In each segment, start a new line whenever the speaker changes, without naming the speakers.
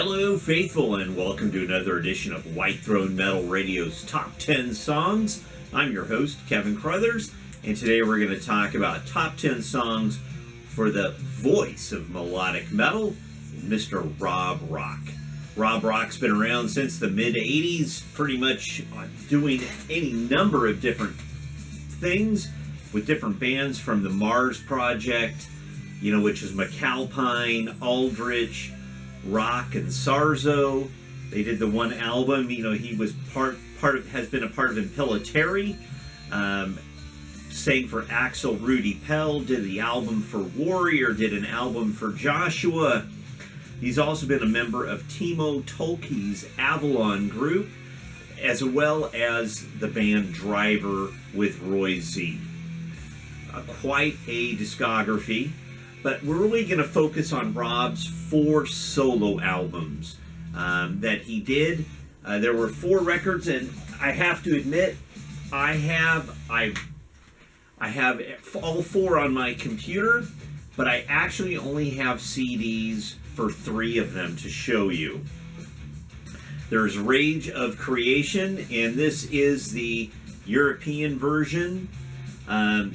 Hello, faithful, and welcome to another edition of White Throne Metal Radio's Top 10 Songs. I'm your host, Keven Crothers, and today we're going to talk about top 10 songs for the voice of melodic metal, Mr. Rob Rock. Rob Rock's been around since the mid-'80s, pretty much doing any number of different things with different bands, from the Mars Project, which is McAlpine, Aldrich, Rock, and Sarzo. They did the one album. He was has been a part of Impilatory. Sang for Axel Rudy Pell. Did the album for Warrior. Did an album for Joshua. He's also been a member of Timo Tolkki's Avalon group, as well as the band Driver with Roy Z. Quite a discography. But we're really going to focus on Rob's 4 solo albums that he did. There were 4 records, and I have to admit, I have all 4 on my computer, but I actually only have CDs for 3 of them to show you. There's Rage of Creation, and this is the European version.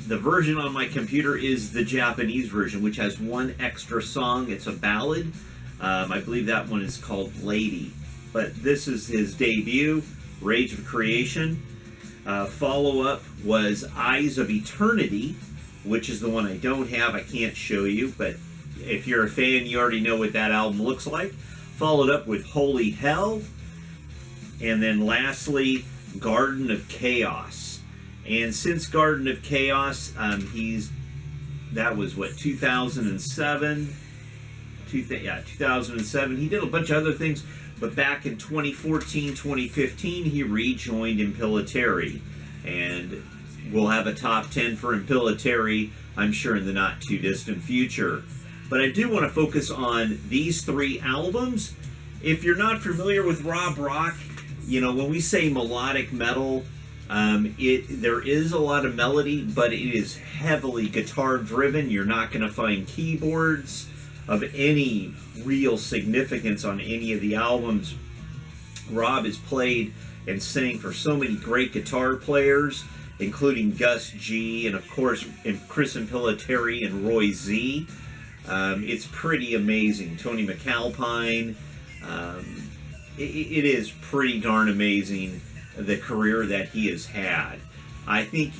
The version on my computer is the Japanese version, which has 1 extra song. It's a ballad. I believe that one is called Lady. But this is his debut, Rage of Creation. Follow-up was Eyes of Eternity, which is the one I don't have. I can't show you, but if you're a fan, you already know what that album looks like. Followed up with Holy Hell. And then lastly, Garden of Chaos. And since Garden of Chaos, that was 2007? 2007. He did a bunch of other things, but back in 2014, 2015, he rejoined Impilatory. And we'll have a top 10 for Impilatory, I'm sure, in the not too distant future. But I do want to focus on these 3 albums. If you're not familiar with Rob Rock, when we say melodic metal, there is a lot of melody, but it is heavily guitar driven. You're not going to find keyboards of any real significance on any of the albums. Rob has played and sang for so many great guitar players, including Gus G, and of course Chris Impilatory and Roy Z. It's pretty amazing. Tony McAlpine. It is pretty darn amazing, the career that he has had. I think,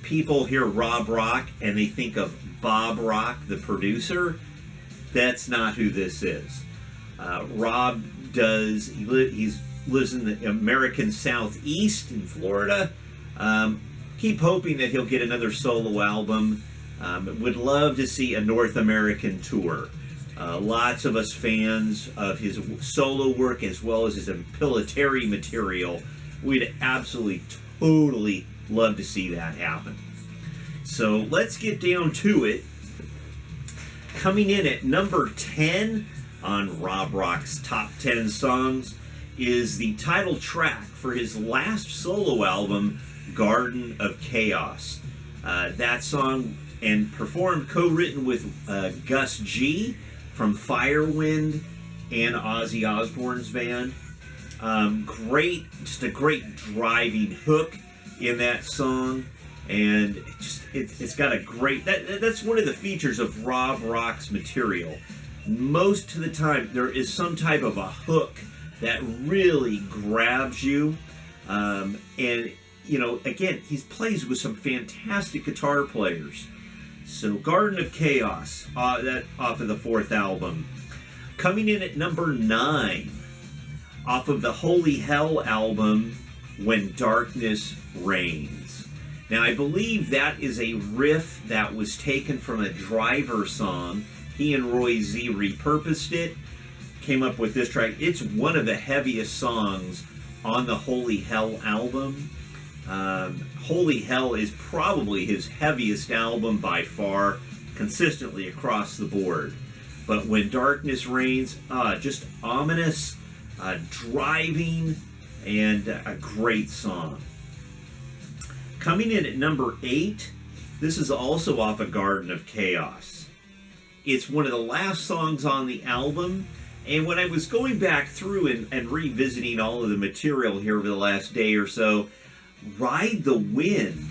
people hear Rob Rock and they think of Bob Rock, the producer. That's not who this is. Rob lives in the American Southeast in Florida. Keep hoping that he'll get another solo album. Would love to see a North American tour. Lots of us fans of his solo work as well as his Impilatory material, we'd absolutely, totally love to see that happen. So let's get down to it. Coming in at number 10 on Rob Rock's top 10 songs is the title track for his last solo album, Garden of Chaos. That song, and performed, co-written with Gus G from Firewind and Ozzy Osbourne's band. Just a great driving hook in that song, and it's got a great. That's one of the features of Rob Rock's material. Most of the time, there is some type of a hook that really grabs you, and again, he plays with some fantastic guitar players. So, Garden of Chaos, that off of the 4th album. Coming in at number 9, off of the Holy Hell album, When Darkness Reigns. Now, I believe that is a riff that was taken from a Driver song. He and Roy Z repurposed it, came up with this track. It's one of the heaviest songs on the Holy Hell album. Holy Hell is probably his heaviest album by far, consistently across the board. But When Darkness Reigns, just ominous, driving, and a great song. Coming in at number 8, this is also off of Garden of Chaos. It's one of the last songs on the album, And when I was going back through and revisiting all of the material here over the last day or so, Ride the Wind,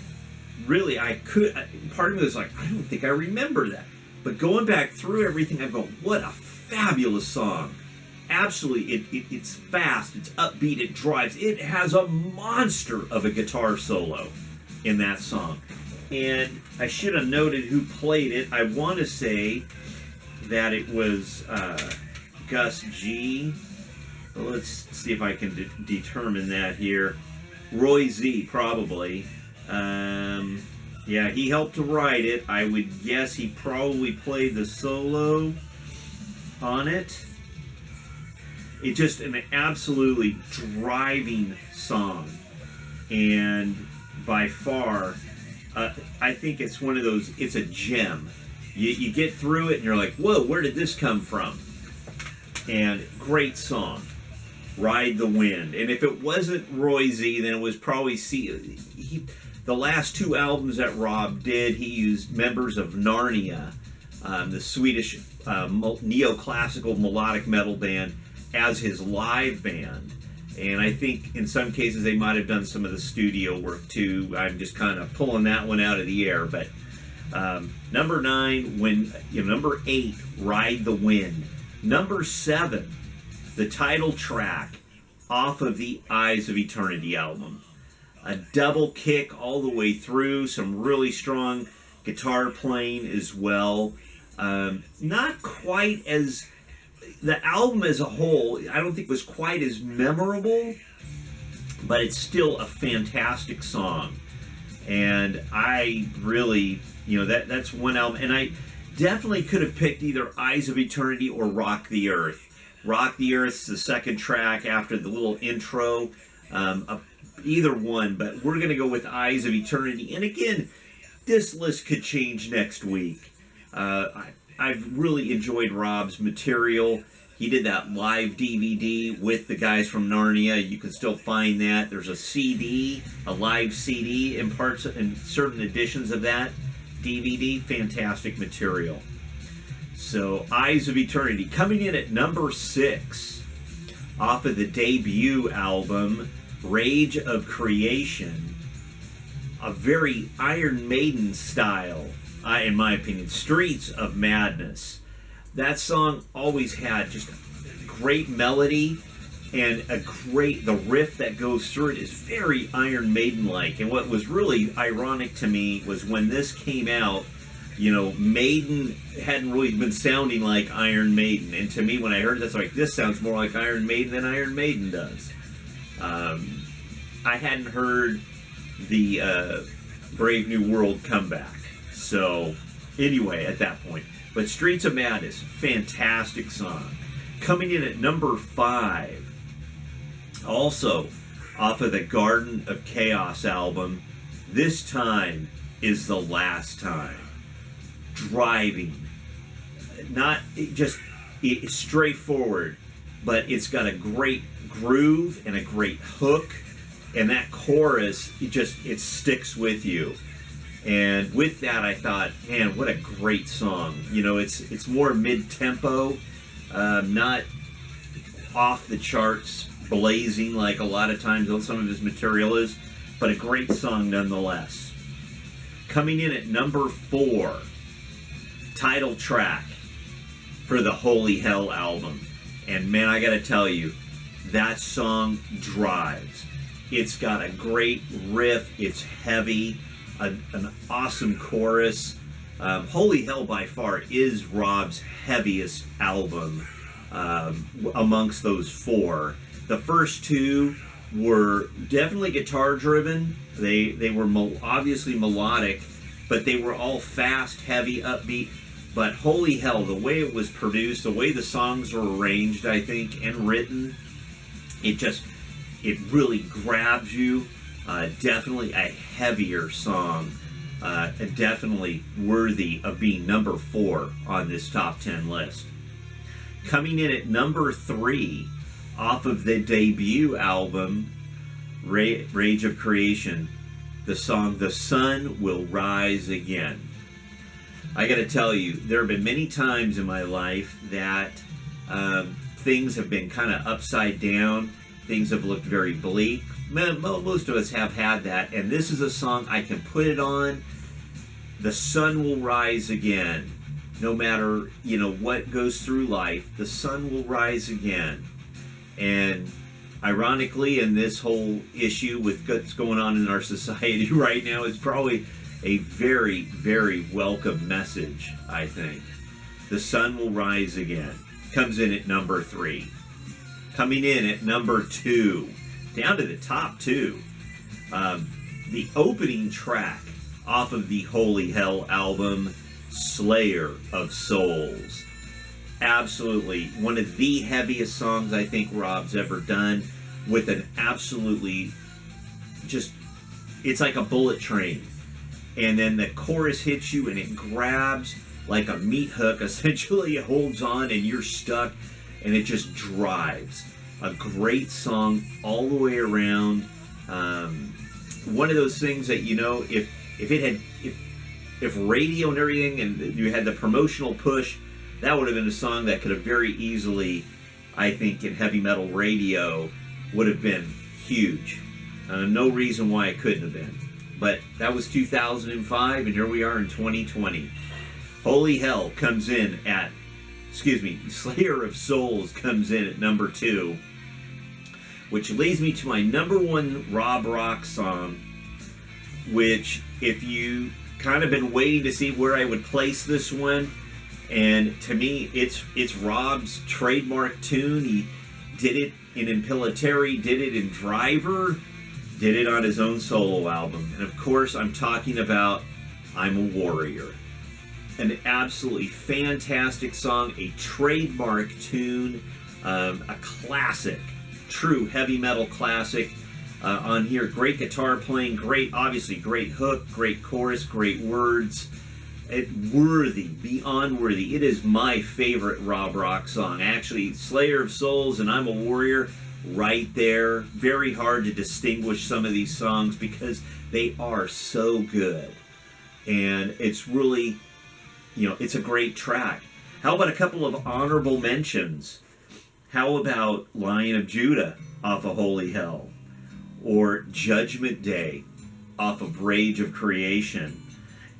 really, part of me was like, I don't think I remember that. But going back through everything, I go, what a fabulous song. Absolutely, it's fast, it's upbeat, it drives. It has a monster of a guitar solo in that song. And I should have noted who played it. I want to say that it was Gus G. Well, let's see if I can determine that here. Roy Z, probably. Yeah, he helped to write it. I would guess he probably played the solo on it. It's just an absolutely driving song. And by far, I think it's one of those, it's a gem. You get through it and you're like, whoa, where did this come from? And great song, Ride the Wind. And if it wasn't Roy Z, then it was probably the last two albums that Rob did, he used members of Narnia, the Swedish neoclassical melodic metal band, as his live band. And I think in some cases they might have done some of the studio work too. I'm just kind of pulling that one out of the air. But number 9, number 8, Ride the Wind. Number 7, the title track off of the Eyes of Eternity album. A double kick all the way through, some really strong guitar playing as well. Not quite as, the album as a whole, I don't think was quite as memorable, but it's still a fantastic song. And I really, that's one album. And I definitely could have picked either Eyes of Eternity or Rock the Earth. Rock the Earth's the second track after the little intro. Either one, but we're going to go with Eyes of Eternity. And again, this list could change next week. I've really enjoyed Rob's material. He did that live DVD with the guys from Narnia. You can still find that. There's a CD, a live CD in parts and certain editions of that DVD. Fantastic material. So, Eyes of Eternity coming in at number 6 off of the debut album, Rage of Creation. A very Iron Maiden style, in my opinion, Streets of Madness. That song always had just a great melody and the riff that goes through it is very Iron Maiden-like. And what was really ironic to me was when this came out, Maiden hadn't really been sounding like Iron Maiden. And to me, when I heard this, like, this sounds more like Iron Maiden than Iron Maiden does. I hadn't heard the Brave New World comeback. So, anyway, at that point. But Streets of Madness, fantastic song. Coming in at number 5, also off of the Garden of Chaos album, This Time Is the Last Time. Driving. Not just straightforward, but it's got a great groove and a great hook. And that chorus, it sticks with you. And with that, I thought, man, what a great song. It's more mid-tempo, not off the charts, blazing like a lot of times some of his material is, but a great song nonetheless. Coming in at number 4, title track for the Holy Hell album. And man, I gotta tell you, that song drives. It's got a great riff, it's heavy, an awesome chorus. Holy Hell by far is Rob's heaviest album amongst those 4. The first 2 were definitely guitar driven. They were obviously melodic, but they were all fast, heavy, upbeat. But Holy Hell, the way it was produced, the way the songs were arranged, I think, and written, it really grabs you. Definitely a heavier song, and definitely worthy of being number 4 on this top 10 list. Coming in at number 3, off of the debut album, Rage of Creation, the song The Sun Will Rise Again. I gotta tell you, there have been many times in my life that things have been kind of upside down. Things have looked very bleak. Most of us have had that, and this is a song I can put it on. The sun will rise again. No matter, what goes through life, the sun will rise again. And ironically, in this whole issue with what's going on in our society right now, it's probably a very, very welcome message, I think. The sun will rise again. Comes in at number 3. Coming in at number 2. Down to the top 2. The opening track off of the Holy Hell album, Slayer of Souls. Absolutely one of the heaviest songs I think Rob's ever done, with an absolutely it's like a bullet train. And then the chorus hits you and it grabs like a meat hook. Essentially, it holds on and you're stuck, and it just drives. A great song all the way around. One of those things that, if radio and everything, and you had the promotional push, that would have been a song that could have very easily, I think, in heavy metal radio, would have been huge. No reason why it couldn't have been. But that was 2005, and here we are in 2020. Holy Hell comes in at, Slayer of Souls comes in at number 2, which leads me to my number 1 Rob Rock song, which, if you kind of been waiting to see where I would place this one, and to me, it's Rob's trademark tune. He did it in Impellitteri, did it in Driver, did it on his own solo album. And of course, I'm talking about I'm a Warrior. An absolutely fantastic song, a trademark tune, a classic, true heavy metal classic. On here, great guitar playing, obviously great hook, great chorus, great words. Beyond worthy. It is my favorite Rob Rock song. Actually, Slayer of Souls and I'm a Warrior, right there. Very hard to distinguish some of these songs because they are so good. And it's really, it's a great track. How about a couple of honorable mentions? How about Lion of Judah off of Holy Hell? Or Judgment Day off of Rage of Creation?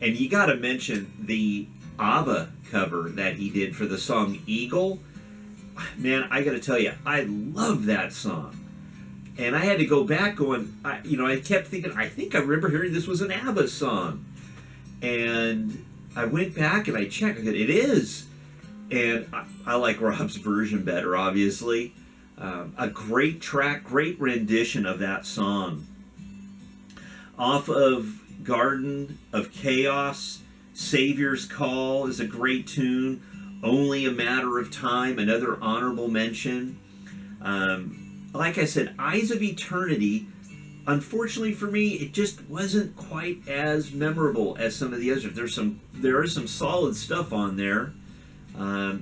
And you got to mention the ABBA cover that he did for the song Eagle. Man, I got to tell you, I love that song. And I had to go back going, I kept thinking, I think I remember hearing this was an ABBA song. And I went back and I checked. I said, it is. And I like Rob's version better, obviously. A great track, great rendition of that song. Off of Garden of Chaos, Savior's Call is a great tune. Only a Matter of Time, another honorable mention. Like I said, Eyes of Eternity, unfortunately for me, it just wasn't quite as memorable as some of the others. There is some solid stuff on there.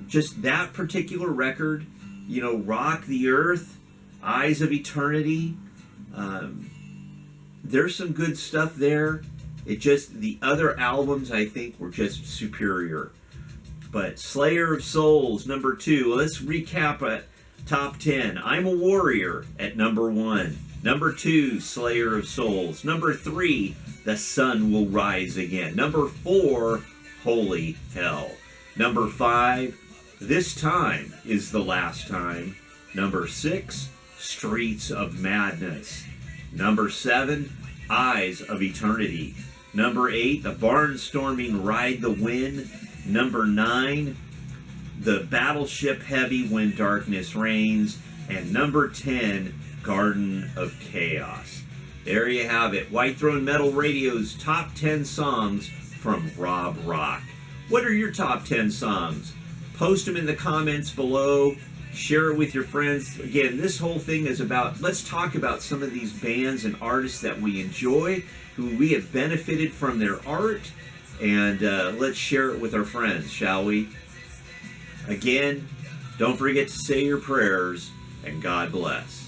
Just that particular record, Rock the Earth, Eyes of Eternity, there's some good stuff there. The other albums, I think, were just superior. But Slayer of Souls, number 2. Let's recap at top 10. I'm a Warrior at number 1. Number 2, Slayer of Souls. Number 3, The Sun Will Rise Again. Number 4, Holy Hell. Number 5, This Time Is the Last Time. Number 6, Streets of Madness. Number 7, Eyes of Eternity. Number 8, The Barnstorming Ride the Wind. Number 9, The Battleship Heavy When Darkness Reigns. And number 10, Garden of Chaos. There you have it. White Throne Metal Radio's top 10 songs from Rob Rock. What are your top 10 songs? Post them in the comments below. Share it with your friends. Again, this whole thing is about, let's talk about some of these bands and artists that we enjoy, who we have benefited from their art, and let's share it with our friends, shall we? Again, don't forget to say your prayers, and God bless.